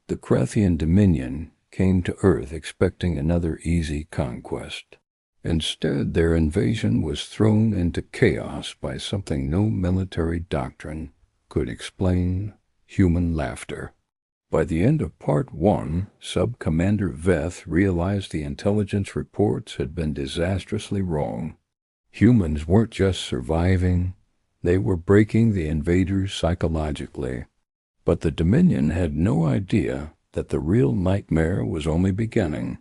The Krathian Dominion came to Earth expecting another easy conquest. Instead, their invasion was thrown into chaos by something no military doctrine could explain: human laughter. By the end of Part 1, Sub-Commander Veth realized the intelligence reports had been disastrously wrong. Humans weren't just surviving, they were breaking the invaders psychologically. But the Dominion had no idea that the real nightmare was only beginning.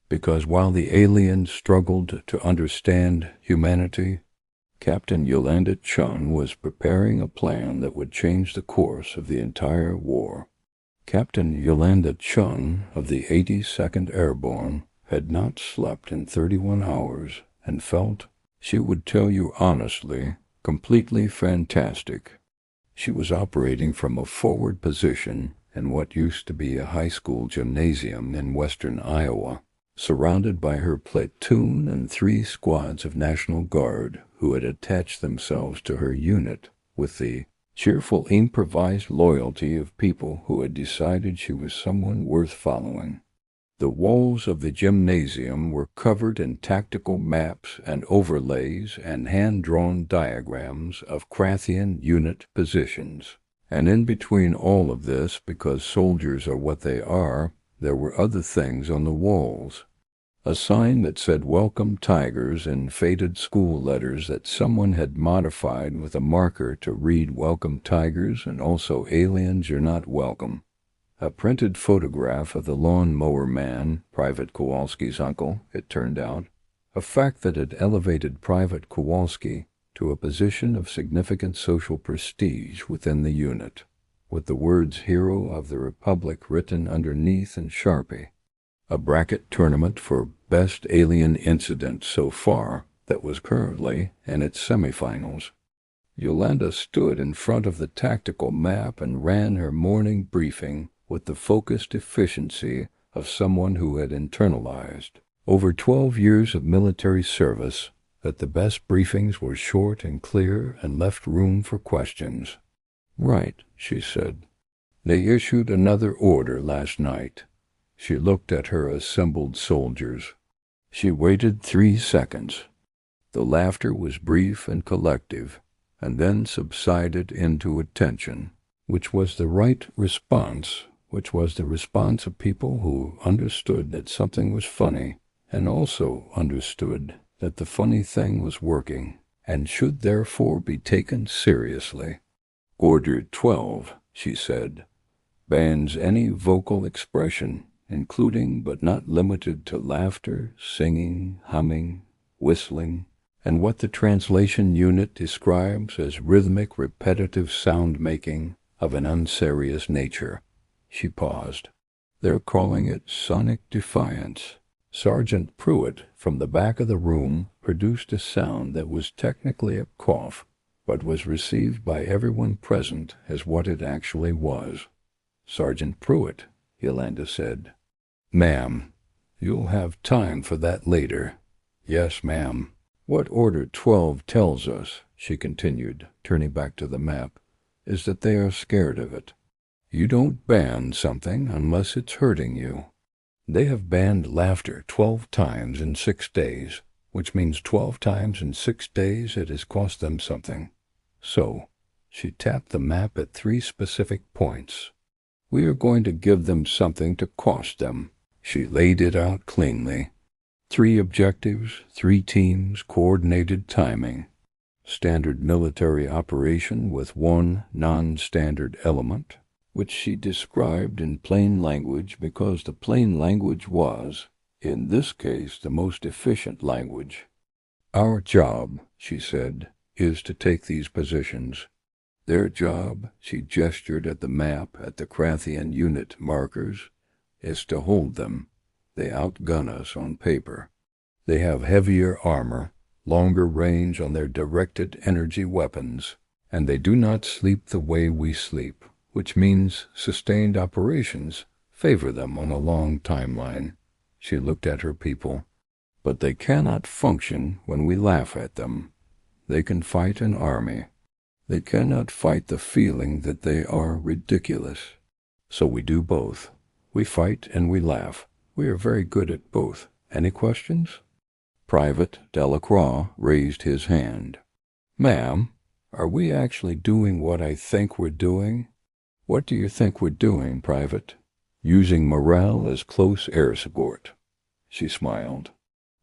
Because while the aliens struggled to understand humanity, Captain Yolanda Chen was preparing a plan that would change the course of the entire war. Captain Yolanda Chen of the 82nd Airborne had not slept in 31 hours and felt, she would tell you honestly, completely fantastic. She was operating from a forward position in what used to be a high school gymnasium in western Iowa, surrounded by her platoon and 3 squads of National Guard who had attached themselves to her unit with the cheerful improvised loyalty of people who had decided she was someone worth following. The walls of the gymnasium were covered in tactical maps and overlays and hand-drawn diagrams of Krathian unit positions. And in between all of this, because soldiers are what they are, there were other things on the walls. A sign that said "Welcome Tigers" in faded school letters that someone had modified with a marker to read "Welcome Tigers" and also "Aliens, you're not welcome." A printed photograph of the lawn mower man, Private Kowalski's uncle, it turned out, a fact that had elevated Private Kowalski to a position of significant social prestige within the unit, with the words "Hero of the Republic" written underneath in Sharpie. A bracket tournament for Best Alien Incident so far that was currently in its semifinals. Yolanda stood in front of the tactical map and ran her morning briefing with the focused efficiency of someone who had internalized over 12 years of military service, that the best briefings were short and clear and left room for questions. "Right," she said. "They issued another order last night." She looked at her assembled soldiers. She waited 3 seconds. The laughter was brief and collective, and then subsided into attention, which was the right response, which was the response of people who understood that something was funny, and also understood that the funny thing was working, and should therefore be taken seriously. "Order 12, she said, "bans any vocal expression, including but not limited to laughter, singing, humming, whistling, and what the translation unit describes as rhythmic, repetitive sound-making of an unserious nature." She paused. "They're calling it sonic defiance." Sergeant Pruitt, from the back of the room, produced a sound that was technically a cough, but was received by everyone present as what it actually was. "Sergeant Pruitt," Yolanda said. "Ma'am, you'll have time for that later." "Yes, ma'am." "What Order 12 tells us," she continued, turning back to the map, "is that they are scared of it. You don't ban something unless it's hurting you. They have banned laughter 12 times in 6 days, which means 12 times in 6 days it has cost them something. So," she tapped the map at 3 specific points, "we are going to give them something to cost them." She laid it out cleanly. 3 objectives, 3 teams, coordinated timing. Standard military operation with 1 non-standard element, which she described in plain language because the plain language was, in this case, the most efficient language. "Our job," she said, "is to take these positions. Their job," she gestured at the map at the Krathian unit markers, "is to hold them. They outgun us on paper. They have heavier armor, longer range on their directed energy weapons, and they do not sleep the way we sleep, which means sustained operations favor them on a long timeline." She looked at her people. "But they cannot function when we laugh at them. They can fight an army. They cannot fight the feeling that they are ridiculous. So we do both. We fight and we laugh. We are very good at both. Any questions?" Private Delacroix raised his hand. "Ma'am, are we actually doing what I think we're doing?" "What do you think we're doing, Private?" "Using morale as close air support." She smiled.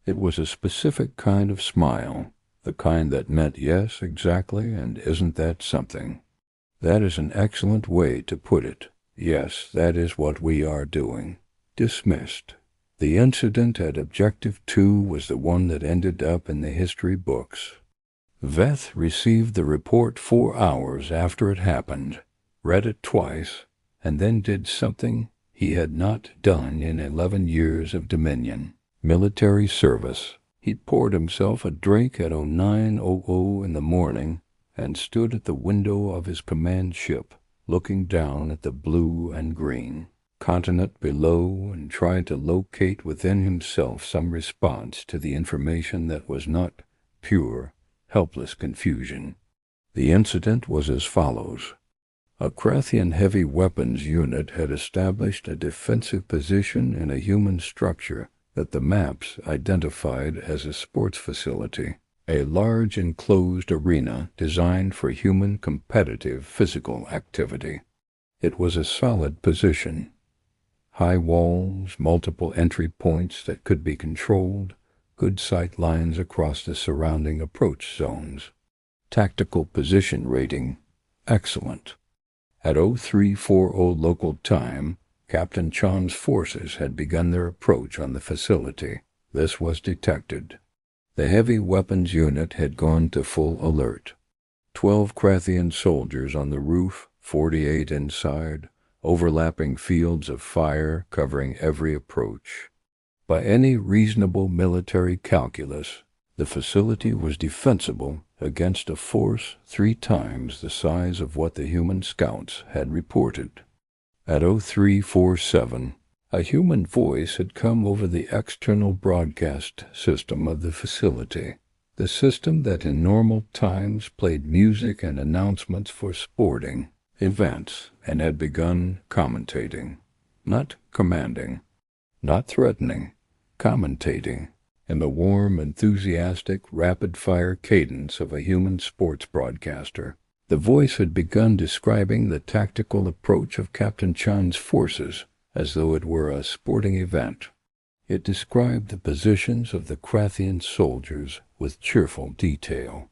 It was a specific kind of smile, the kind that meant yes, exactly, and isn't that something? "That is an excellent way to put it. Yes, that is what we are doing." Dismissed. The incident at Objective 2 was the one that ended up in the history books. Veth received the report 4 hours after it happened, read it twice, and then did something he had not done in 11 years of Dominion military service. He poured himself a drink at 09:00 in the morning and stood at the window of his command ship, looking down at the blue and green continent below, and tried to locate within himself some response to the information that was not pure, helpless confusion. The incident was as follows. A Krathian heavy weapons unit had established a defensive position in a human structure that the maps identified as a sports facility, a large enclosed arena designed for human competitive physical activity. It was a solid position. High walls, multiple entry points that could be controlled, good sight lines across the surrounding approach zones. Tactical position rating, excellent. At 0340 local time, Captain Chen's forces had begun their approach on the facility. This was detected. The heavy weapons unit had gone to full alert. 12 Krathian soldiers on the roof, 48 inside, overlapping fields of fire covering every approach. By any reasonable military calculus, the facility was defensible against a force 3 times the size of what the human scouts had reported. At 0347, a human voice had come over the external broadcast system of the facility, the system that in normal times played music and announcements for sporting events, and had begun commentating, not commanding, not threatening, commentating, in the warm, enthusiastic, rapid-fire cadence of a human sports broadcaster. The voice had begun describing the tactical approach of Captain Chen's forces as though it were a sporting event. It described the positions of the Krathian soldiers with cheerful detail.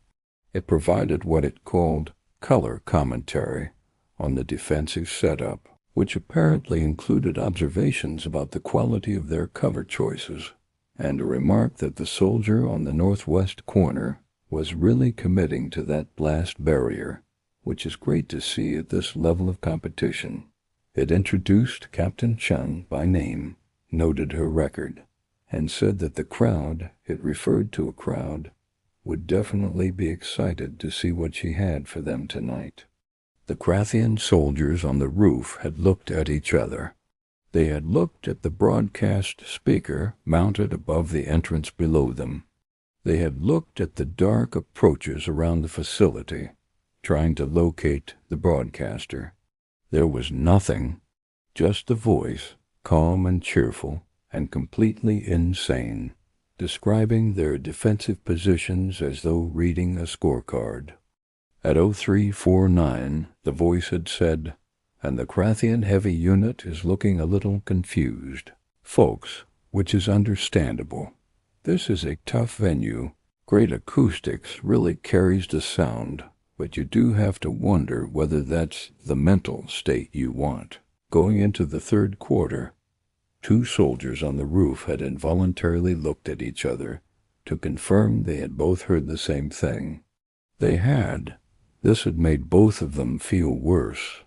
It provided what it called color commentary on the defensive setup, which apparently included observations about the quality of their cover choices, and a remark that the soldier on the northwest corner was really committing to that blast barrier, which is great to see at this level of competition. It introduced Captain Chen by name, noted her record, and said that the crowd, it referred to a crowd, would definitely be excited to see what she had for them tonight. The Krathian soldiers on the roof had looked at each other. They had looked at the broadcast speaker mounted above the entrance below them. They had looked at the dark approaches around the facility, trying to locate the broadcaster. There was nothing, just the voice, calm and cheerful and completely insane, describing their defensive positions as though reading a scorecard. At 0349, the voice had said, "And the Krathian heavy unit is looking a little confused, folks, which is understandable. This is a tough venue. Great acoustics really carries the sound, but you do have to wonder whether that's the mental state you want. Going into the third quarter." 2 soldiers on the roof had involuntarily looked at each other to confirm they had both heard the same thing. They had. This had made both of them feel worse.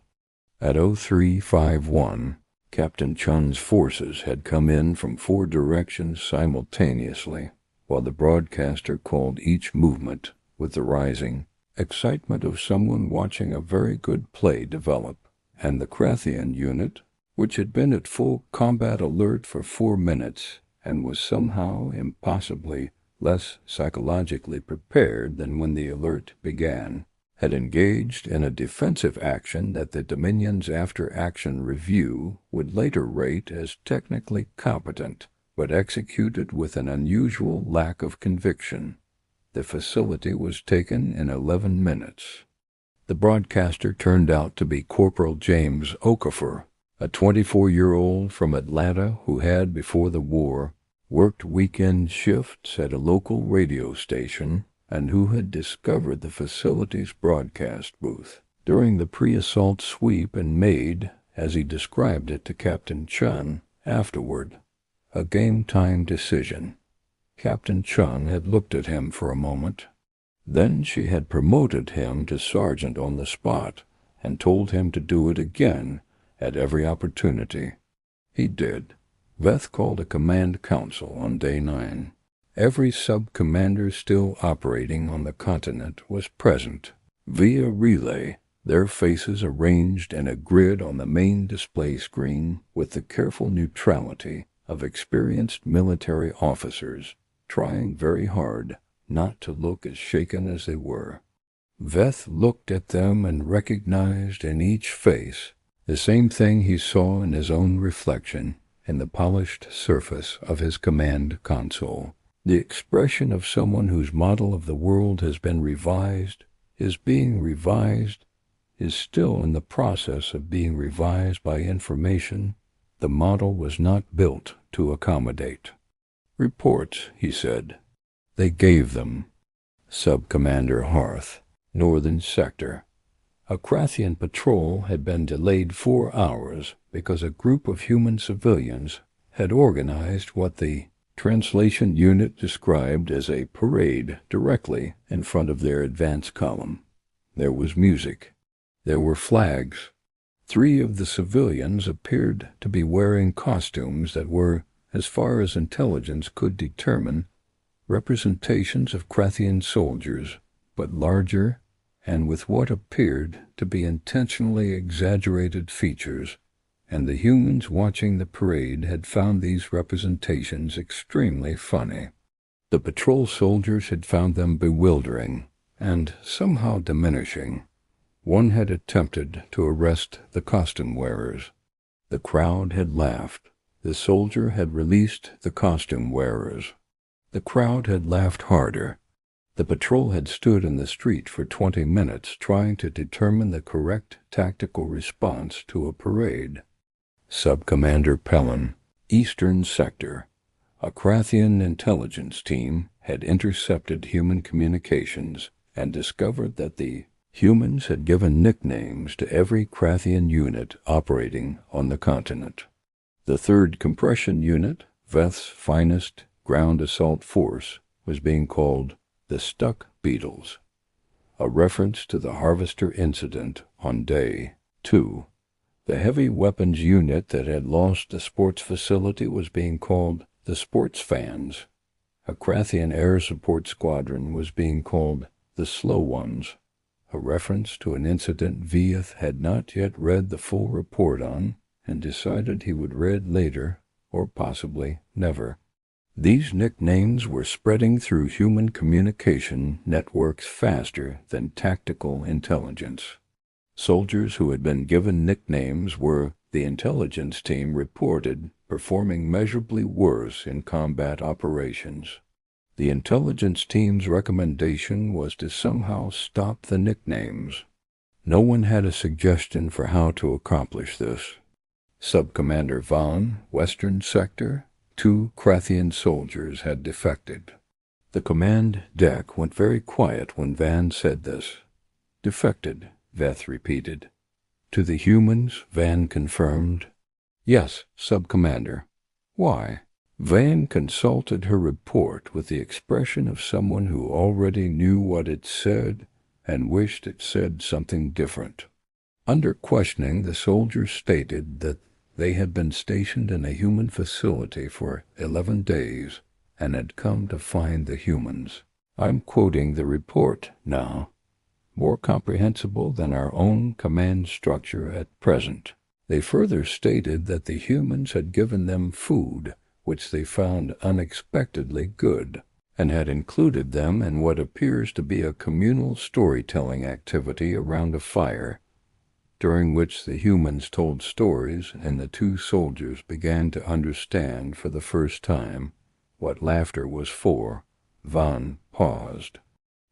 At 0351, Captain Chen's forces had come in from 4 directions simultaneously, while the broadcaster called each movement with the rising excitement of someone watching a very good play develop, and the Krathian unit, which had been at full combat alert for 4 minutes and was somehow impossibly less psychologically prepared than when the alert began, had engaged in a defensive action that the Dominion's after-action review would later rate as technically competent, but executed with an unusual lack of conviction. The facility was taken in 11 minutes. The broadcaster turned out to be Corporal James Okafor, a 24-year-old from Atlanta who had, before the war, worked weekend shifts at a local radio station and who had discovered the facility's broadcast booth during the pre-assault sweep and made, as he described it to Captain Chen afterward, a game-time decision. Captain Chen had looked at him for a moment. Then she had promoted him to sergeant on the spot and told him to do it again at every opportunity. He did. Veth called a command council on day 9. Every sub-commander still operating on the continent was present. Via relay, their faces arranged in a grid on the main display screen with the careful neutrality of experienced military officers, trying very hard not to look as shaken as they were. Veth looked at them and recognized in each face the same thing he saw in his own reflection in the polished surface of his command console. The expression of someone whose model of the world has been revised, is being revised, is still in the process of being revised by information the model was not built to accommodate. Reports, he said. They gave them. Sub-Commander Harth, Northern Sector. A Krathian patrol had been delayed 4 hours because a group of human civilians had organized what the translation unit described as a parade directly in front of their advance column. There was music. There were flags. 3 of the civilians appeared to be wearing costumes that were, as far as intelligence could determine, representations of Krathian soldiers, but larger and with what appeared to be intentionally exaggerated features, and the humans watching the parade had found these representations extremely funny. The patrol soldiers had found them bewildering and somehow diminishing. One had attempted to arrest the costume wearers. The crowd had laughed. The soldier had released the costume wearers. The crowd had laughed harder. The patrol had stood in the street for 20 minutes trying to determine the correct tactical response to a parade. Sub-Commander Pellin, Eastern Sector. A Krathian intelligence team had intercepted human communications and discovered that the humans had given nicknames to every Krathian unit operating on the continent. The 3rd Compression Unit, Veth's finest ground assault force, was being called the Stuck Beetles, a reference to the Harvester incident on day 2. The heavy weapons unit that had lost the sports facility was being called the Sports Fans. A Krathian air support squadron was being called the Slow Ones, a reference to an incident Vieth had not yet read the full report on and decided he would read later, or possibly never. These nicknames were spreading through human communication networks faster than tactical intelligence. Soldiers who had been given nicknames were, the intelligence team reported, performing measurably worse in combat operations. The intelligence team's recommendation was to somehow stop the nicknames. No one had a suggestion for how to accomplish this. Sub-Commander Vaughn, Western Sector, 2 Krathian soldiers had defected. The command deck went very quiet when Van said this. Defected, Veth repeated. To the humans, Van confirmed. Yes, Sub-Commander. Why? Van consulted her report with the expression of someone who already knew what it said and wished it said something different. Under questioning, the soldiers stated that they had been stationed in a human facility for 11 days and had come to find the humans. I'm quoting the report now, more comprehensible than our own command structure at present. They further stated that the humans had given them food, which they found unexpectedly good, and had included them in what appears to be a communal storytelling activity around a fire, during which the humans told stories and the two soldiers began to understand for the first time what laughter was for. Van paused.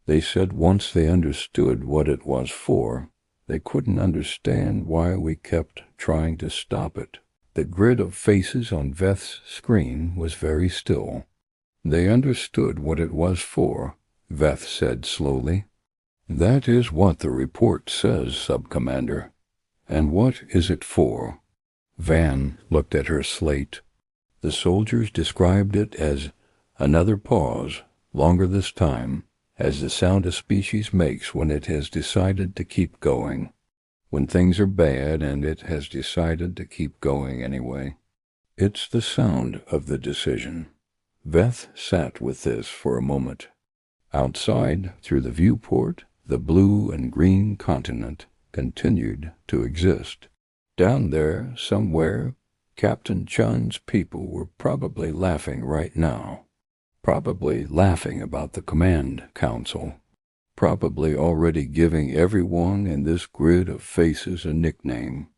They said once they understood what it was for, they couldn't understand why we kept trying to stop it. The grid of faces on Veth's screen was very still. They understood what it was for, Veth said slowly. That is what the report says, Subcommander. And what is it for? Van looked at her slate. The soldiers described it as another pause, longer this time, as the sound a species makes when it has decided to keep going. When things are bad and it has decided to keep going anyway. It's the sound of the decision. Veth sat with this for a moment. Outside, through the viewport, the blue and green continent continued to exist. Down there, somewhere, Captain Chen's people were probably laughing right now. Probably laughing about the command council. Probably already giving everyone in this grid of faces a nickname.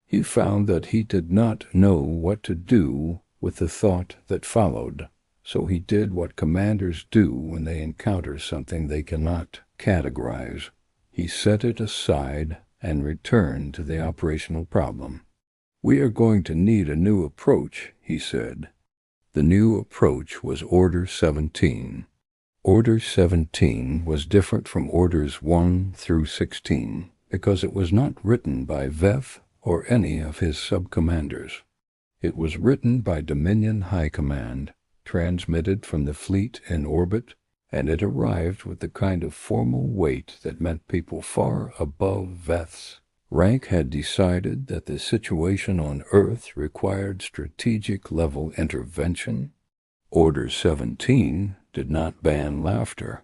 He found that he did not know what to do with the thought that followed, so he did what commanders do when they encounter something they cannot categorize. He set it aside and returned to the operational problem. We are going to need a new approach, he said. The new approach was Order 17. Order 17 was different from Orders 1 through 16 because it was not written by Veth or any of his sub-commanders. It was written by Dominion High Command, transmitted from the fleet in orbit, and it arrived with the kind of formal weight that meant people far above Veth's rank had decided that the situation on Earth required strategic-level intervention. Order 17 did not ban laughter.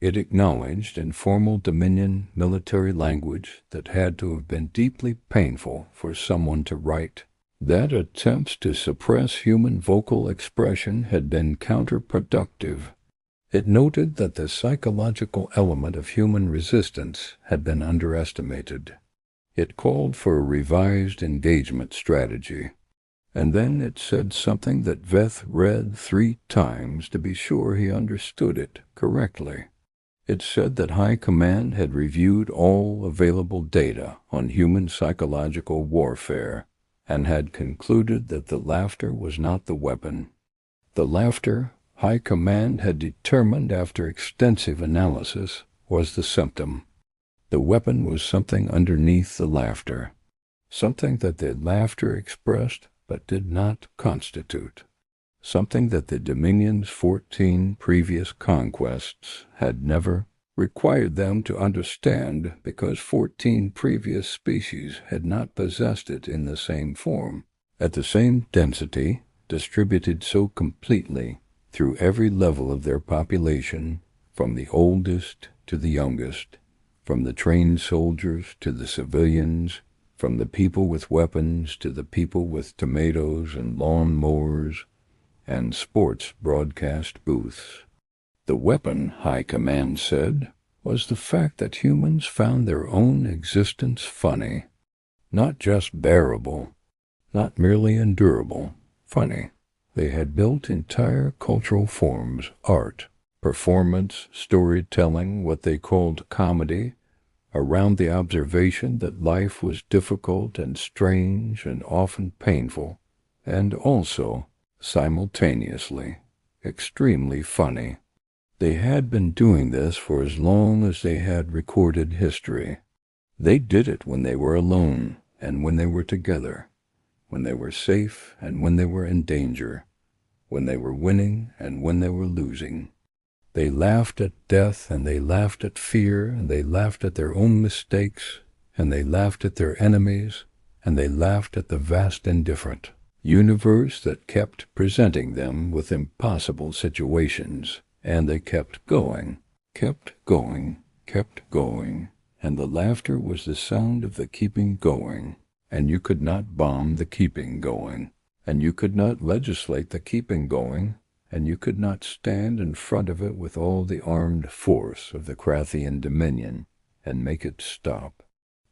It acknowledged in formal Dominion military language that had to have been deeply painful for someone to write, that attempts to suppress human vocal expression had been counterproductive. It noted that the psychological element of human resistance had been underestimated. It called for a revised engagement strategy. And then it said something that Veth read 3 times to be sure he understood it correctly. It said that High Command had reviewed all available data on human psychological warfare and had concluded that the laughter was not the weapon. The laughter, High Command had determined after extensive analysis, was the symptom. The weapon was something underneath the laughter, something that the laughter expressed but did not constitute, something that the Dominion's 14 previous conquests had never required them to understand because 14 previous species had not possessed it in the same form, at the same density, distributed so completely through every level of their population, from the oldest to the youngest, from the trained soldiers to the civilians, from the people with weapons to the people with tomatoes and lawn mowers and sports broadcast booths. The weapon, High Command said, was the fact that humans found their own existence funny, not just bearable, not merely endurable, funny. They had built entire cultural forms, art, performance, storytelling, what they called comedy, around the observation that life was difficult and strange and often painful, and also, simultaneously, extremely funny. They had been doing this for as long as they had recorded history. They did it when they were alone and when they were together, when they were safe and when they were in danger, when they were winning and when they were losing. They laughed at death, and they laughed at fear, and they laughed at their own mistakes, and they laughed at their enemies, and they laughed at the vast indifferent universe that kept presenting them with impossible situations, and they kept going, kept going, kept going, and the laughter was the sound of the keeping going, and you could not bomb the keeping going, and you could not legislate the keeping going, and you could not stand in front of it with all the armed force of the Krathian Dominion and make it stop.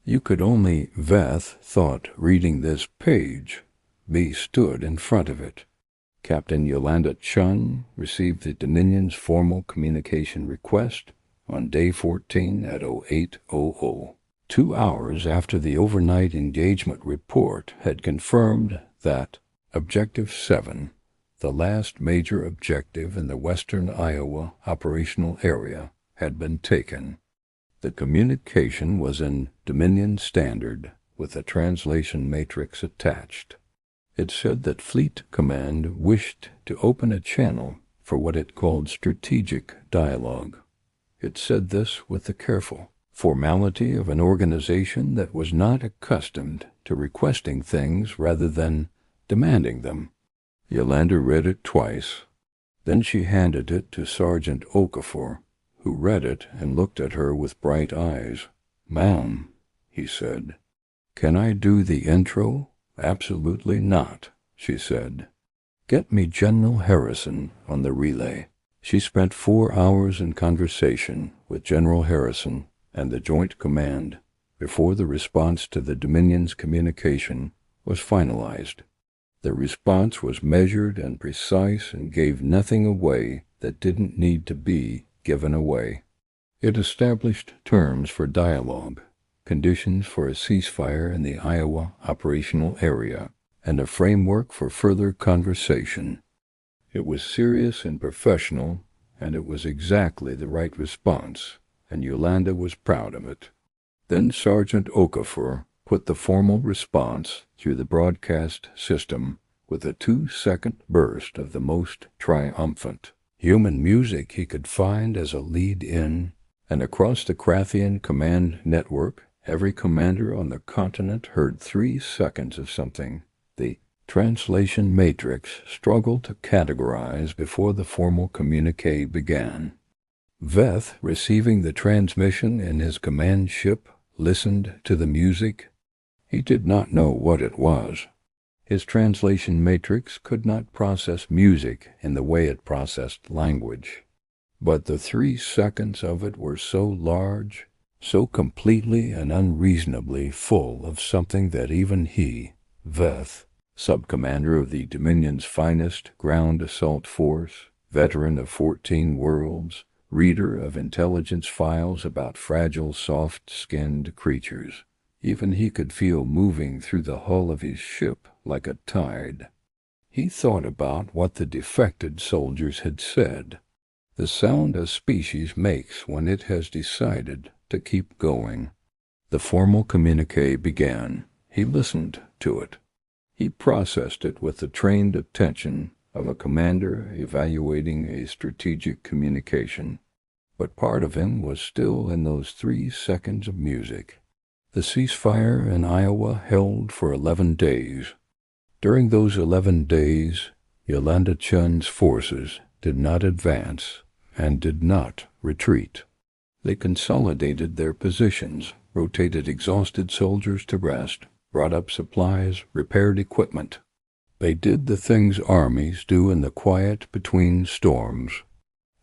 You could only, Veth thought, reading this page, be stood in front of it. Captain Yolanda Chen received the Dominion's formal communication request on day 14 at 0800. 2 hours after the overnight engagement report had confirmed that Objective 7, the last major objective in the western Iowa operational area, had been taken. The communication was in Dominion Standard with a translation matrix attached. It said that Fleet Command wished to open a channel for what it called strategic dialogue. It said this with the careful formality of an organization that was not accustomed to requesting things rather than demanding them. Yolanda read it twice. Then she handed it to Sergeant Okafor, who read it and looked at her with bright eyes. "Ma'am," he said, "can I do the intro?" "Absolutely not," she said. "Get me General Harrison on the relay." She spent 4 hours in conversation with General Harrison and the Joint Command before the response to the Dominion's communication was finalized. The response was measured and precise and gave nothing away that didn't need to be given away. It established terms for dialogue, conditions for a ceasefire in the Iowa operational area, and a framework for further conversation. It was serious and professional, and it was exactly the right response, and Yolanda was proud of it. Then Sergeant Okafor put the formal response through the broadcast system with a 2-second burst of the most triumphant human music he could find as a lead-in, and across the Krathian command network, every commander on the continent heard 3 seconds of something the translation matrix struggled to categorize before the formal communique began. Veth, receiving the transmission in his command ship, listened to the music. He did not know what it was. His translation matrix could not process music in the way it processed language. But the 3 seconds of it were so large, so completely and unreasonably full of something that even he, Veth, sub-commander of the Dominion's finest ground assault force, veteran of 14 worlds, reader of intelligence files about fragile, soft-skinned creatures, even he could feel moving through the hull of his ship like a tide. He thought about what the defected soldiers had said, the sound a species makes when it has decided to keep going. The formal communique began. He listened to it. He processed it with the trained attention of a commander evaluating a strategic communication. But part of him was still in those 3 seconds of music. The ceasefire in Iowa held for 11 days. During those 11 days, Yolanda Chen's forces did not advance and did not retreat. They consolidated their positions, rotated exhausted soldiers to rest, brought up supplies, repaired equipment. They did the things armies do in the quiet between storms.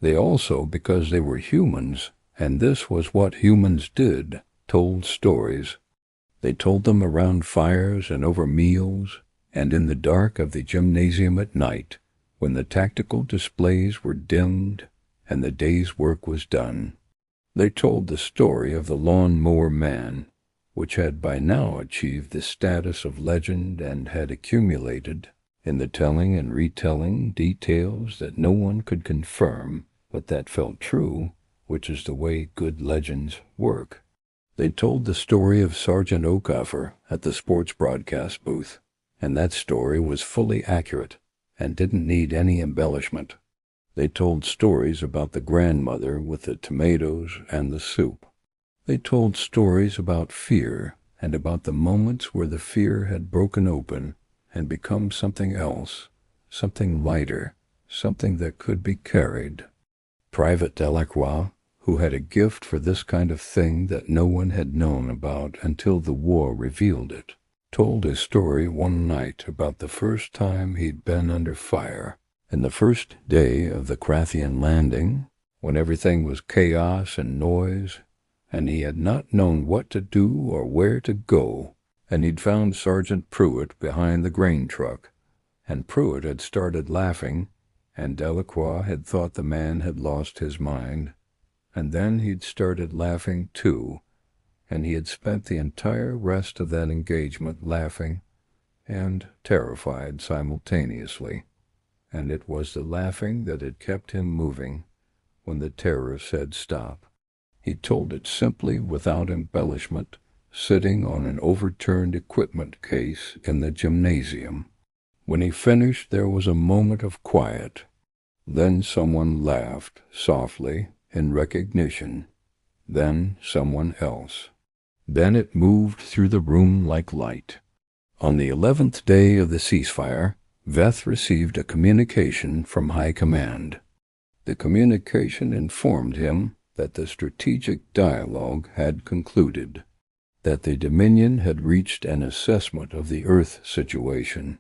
They also, because they were humans, and this was what humans did, told stories. They told them around fires and over meals, and in the dark of the gymnasium at night, when the tactical displays were dimmed and the day's work was done. They told the story of the lawn-mower man, which had by now achieved the status of legend and had accumulated, in the telling and retelling, details that no one could confirm, but that felt true, which is the way good legends work. They told the story of Sergeant Okafor at the sports broadcast booth, and that story was fully accurate and didn't need any embellishment. They told stories about the grandmother with the tomatoes and the soup. They told stories about fear and about the moments where the fear had broken open and become something else, something lighter, something that could be carried. Private Delacroix, who had a gift for this kind of thing that no one had known about until the war revealed it, told a story one night about the first time he'd been under fire, And the first day of the Krathian landing, when everything was chaos and noise, and he had not known what to do or where to go, and he'd found Sergeant Pruitt behind the grain truck, and Pruitt had started laughing, and Delacroix had thought the man had lost his mind, and then he'd started laughing too, and he had spent the entire rest of that engagement laughing and terrified simultaneously, and it was the laughing that had kept him moving when the terror said stop. He told it simply without embellishment, sitting on an overturned equipment case in the gymnasium. When he finished, there was a moment of quiet. Then someone laughed softly in recognition. Then someone else. Then it moved through the room like light. On the 11th day of the ceasefire, Veth received a communication from High Command. The communication informed him that the strategic dialogue had concluded, that the Dominion had reached an assessment of the Earth situation,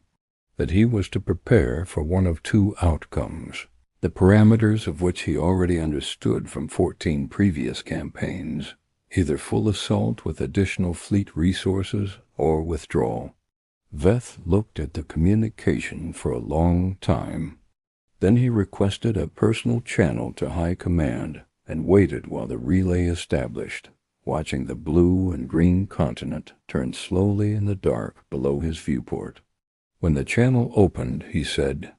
that he was to prepare for one of two outcomes, the parameters of which he already understood from 14 previous campaigns, either full assault with additional fleet resources or withdrawal. Veth looked at the communication for a long time. Then he requested a personal channel to High Command and waited while the relay established, watching the blue and green continent turn slowly in the dark below his viewport. When the channel opened, he said,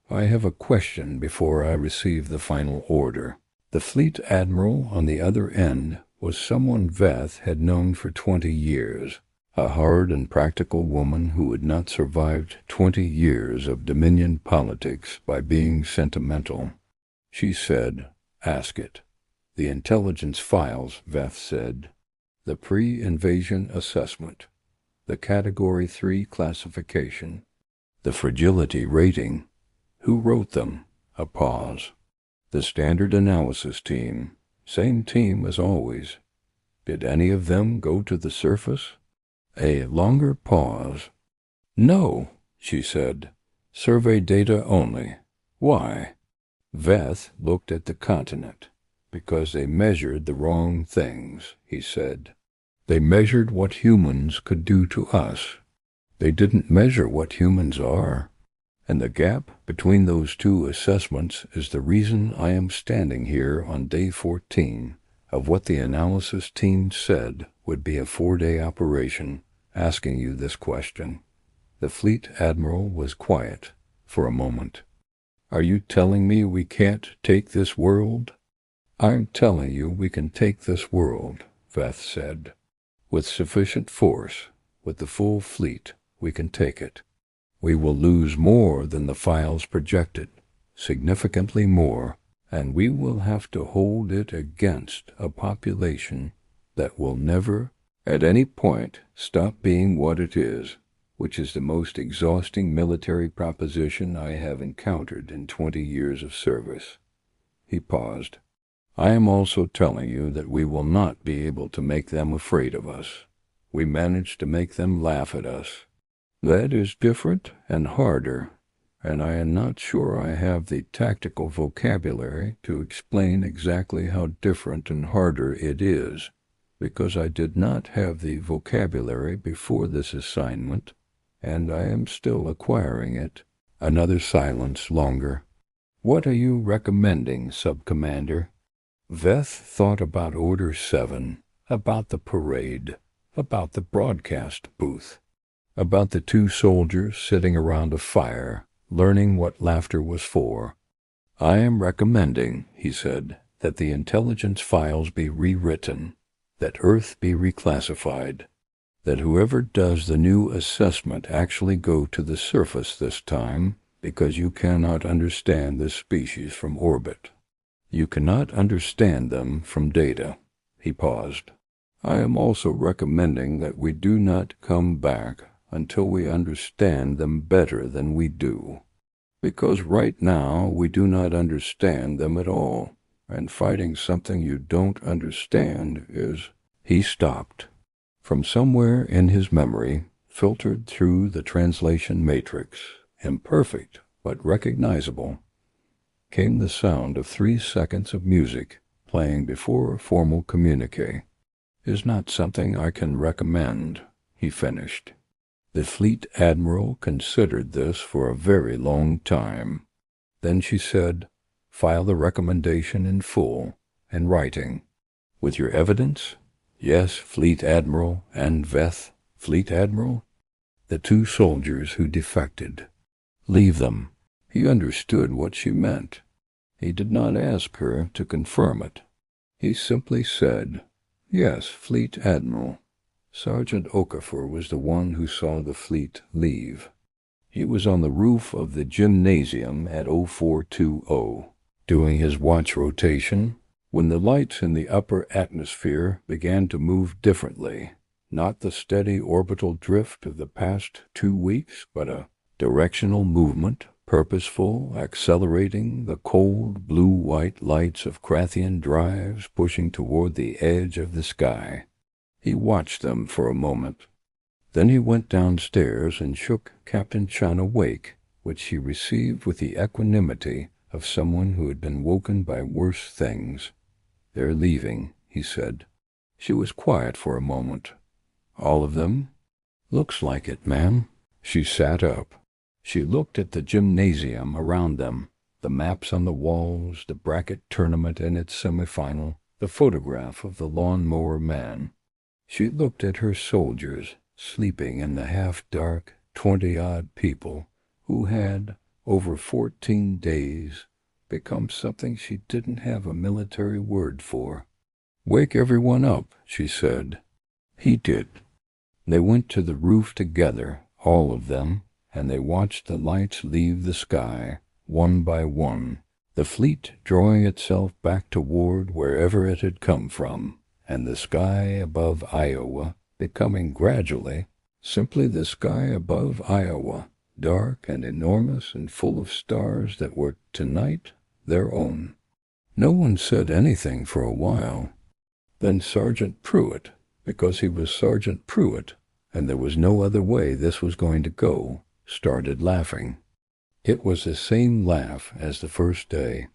"I have a question before I receive the final order." The fleet admiral on the other end was someone Veth had known for 20 years, a hard and practical woman who had not survived 20 years of Dominion politics by being sentimental. She said, "Ask it." The intelligence files, Veth said. The pre-invasion assessment. The Category 3 classification. The fragility rating. Who wrote them? A pause. The standard analysis team. Same team as always. Did any of them go to the surface? A longer pause. "No," she said. "Survey data only." "Why?" Veth looked at the continent. "Because they measured the wrong things," he said. "They measured what humans could do to us. They didn't measure what humans are. And the gap between those two assessments is the reason I am standing here on day 14 of what the analysis team said would be a 4-day operation, asking you this question." The fleet admiral was quiet for a moment. "Are you telling me we can't take this world?" "I'm telling you we can take this world," Veth said. "With sufficient force, with the full fleet, we can take it. We will lose more than the files projected, significantly more, and we will have to hold it against a population that will never, at any point, stop being what it is, which is the most exhausting military proposition I have encountered in 20 years of service." He paused. "I am also telling you that we will not be able to make them afraid of us. We managed to make them laugh at us. That is different and harder, and I am not sure I have the tactical vocabulary to explain exactly how different and harder it is, because I did not have the vocabulary before this assignment, and I am still acquiring it." Another silence longer. "What are you recommending, Sub-Commander?" Veth thought about Order 7, about the parade, about the broadcast booth, about the two soldiers sitting around a fire, learning what laughter was for. "I am recommending," he said, "that the intelligence files be rewritten, that Earth be reclassified, that whoever does the new assessment actually go to the surface this time, because you cannot understand this species from orbit. You cannot understand them from data." He paused. "I am also recommending that we do not come back until we understand them better than we do, because right now we do not understand them at all, and fighting something you don't understand is—" He stopped. From somewhere in his memory, filtered through the translation matrix, imperfect but recognizable, came the sound of 3 seconds of music playing before a formal communique. "Is not something I can recommend," he finished. The fleet admiral considered this for a very long time. Then she said, "File the recommendation in full, in writing." "With your evidence?" "Yes, Fleet Admiral, and Veth, Fleet Admiral." "The 2 soldiers who defected." "Leave them." He understood what she meant. He did not ask her to confirm it. He simply said, "Yes, Fleet Admiral." Sergeant Okafor was the one who saw the fleet leave. He was on the roof of the gymnasium at 0420, doing his watch rotation, when the lights in the upper atmosphere began to move differently. Not the steady orbital drift of the past 2 weeks, but a directional movement, purposeful, accelerating, the cold blue-white lights of Krathian drives pushing toward the edge of the sky. He watched them for a moment. Then he went downstairs and shook Captain Chen awake, which she received with the equanimity of someone who had been woken by worse things. "They're leaving," he said. She was quiet for a moment. "All of them?" "Looks like it, ma'am." She sat up. She looked at the gymnasium around them, the maps on the walls, the bracket tournament in its semifinal, the photograph of the lawn-mower man. She looked at her soldiers, sleeping in the half-dark 20-odd people who had, over 14 days, become something she didn't have a military word for. "Wake everyone up," she said. He did. They went to the roof together, all of them, and they watched the lights leave the sky, one by one, the fleet drawing itself back toward wherever it had come from, and the sky above Iowa becoming gradually simply the sky above Iowa, dark and enormous and full of stars that were tonight their own. No one said anything for a while. Then Sergeant Pruitt, because he was Sergeant Pruitt, and there was no other way this was going to go, started laughing. It was the same laugh as the first day,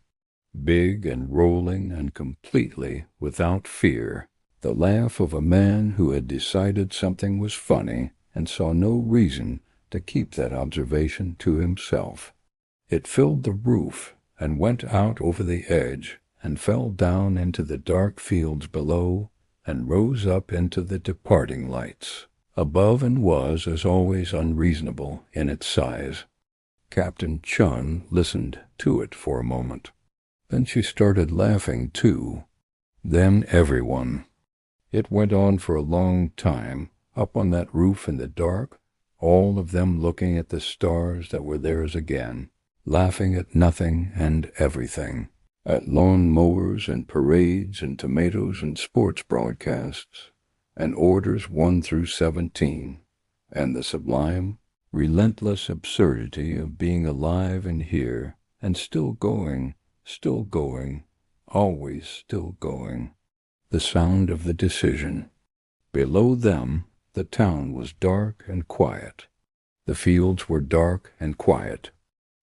big and rolling and completely without fear, the laugh of a man who had decided something was funny and saw no reason to keep that observation to himself. It filled the roof and went out over the edge and fell down into the dark fields below and rose up into the departing lights above, and was, as always, unreasonable in its size. Captain Chen listened to it for a moment. Then she started laughing, too. Then everyone. It went on for a long time, up on that roof in the dark, all of them looking at the stars that were theirs again, laughing at nothing and everything, at lawn mowers and parades and tomatoes and sports broadcasts, and orders 1 through 17, and the sublime, relentless absurdity of being alive and here, and still going, always still going. The sound of the decision. Below them, the town was dark and quiet. The fields were dark and quiet.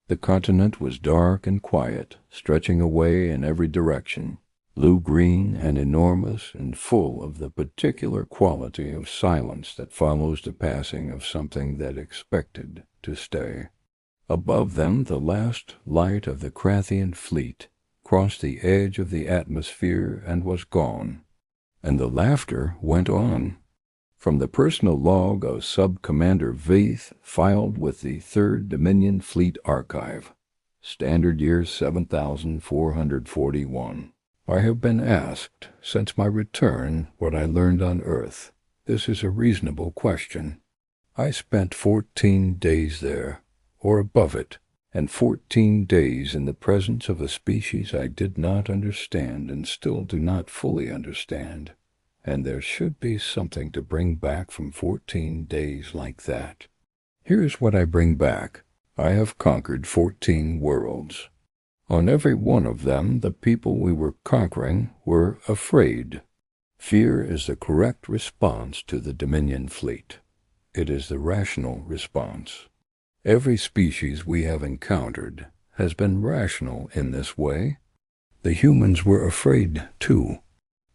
The continent was dark and quiet, stretching away in every direction, blue-green and enormous and full of the particular quality of silence that follows the passing of something that expected to stay. Above them, the last light of the Krathian fleet crossed the edge of the atmosphere and was gone. And the laughter went on. From the personal log of Sub-Commander Veith, filed with the 3rd Dominion Fleet Archive, Standard Year 7441. I have been asked, since my return, what I learned on Earth. This is a reasonable question. I spent 14 days there, or above it, and 14 days in the presence of a species I did not understand and still do not fully understand. And there should be something to bring back from 14 days like that. Here's what I bring back. I have conquered 14 worlds. On every one of them, the people we were conquering were afraid. Fear is the correct response to the Dominion fleet. It is the rational response. Every species we have encountered has been rational in this way. The humans were afraid, too.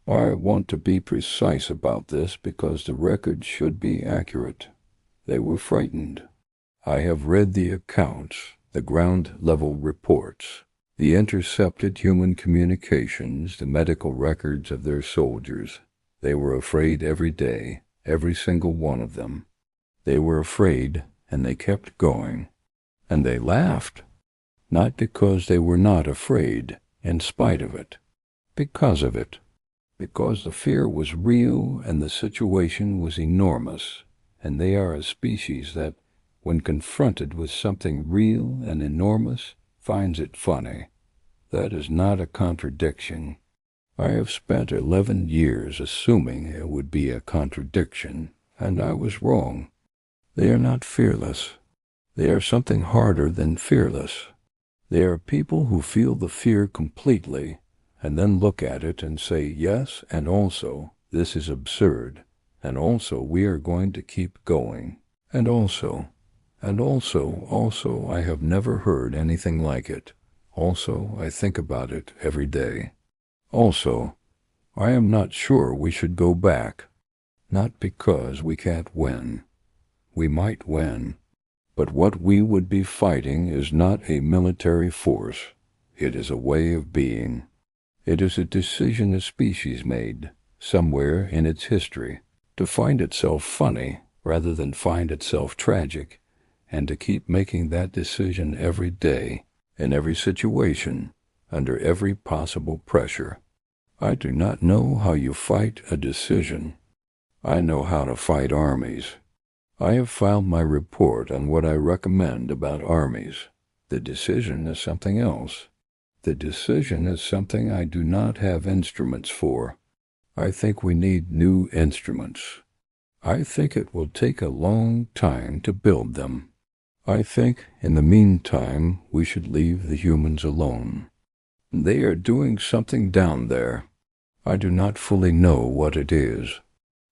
I want to be precise about this because the record should be accurate. They were frightened. I have read the accounts, the ground-level reports, the intercepted human communications, the medical records of their soldiers. They were afraid every day, every single one of them. They were afraid, and they kept going. And they laughed, not because they were not afraid, in spite of it, because of it. Because the fear was real and the situation was enormous, and they are a species that, when confronted with something real and enormous, finds it funny. That is not a contradiction. I have spent 11 years assuming it would be a contradiction, and I was wrong. They are not fearless. They are something harder than fearless. They are people who feel the fear completely, and then look at it and say, yes, and also, this is absurd, and also, we are going to keep going, and also, I have never heard anything like it. Also, I think about it every day. Also, I am not sure we should go back, not because we can't win. We might win, but what we would be fighting is not a military force. It is a way of being. It is a decision a species made, somewhere in its history, to find itself funny rather than find itself tragic, and to keep making that decision every day, in every situation, under every possible pressure. I do not know how you fight a decision. I know how to fight armies. I have filed my report on what I recommend about armies. The decision is something else. The decision is something I do not have instruments for. I think we need new instruments. I think it will take a long time to build them. I think, in the meantime, we should leave the humans alone. They are doing something down there. I do not fully know what it is,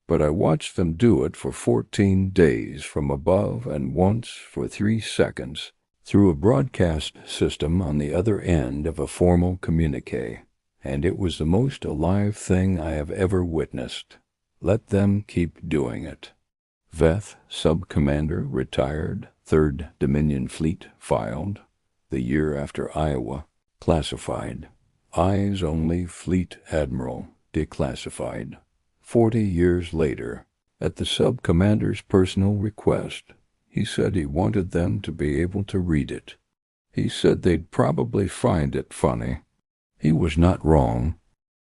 but I watched them do it for 14 days from above and once for 3 seconds, through a broadcast system on the other end of a formal communique, and it was the most alive thing I have ever witnessed. Let them keep doing it. Veth, Sub-Commander, retired, 3rd Dominion Fleet, filed. The year after Iowa, classified. Eyes only Fleet Admiral, declassified. 40 years later, at the Sub-Commander's personal request, he said he wanted them to be able to read it. He said they'd probably find it funny. He was not wrong.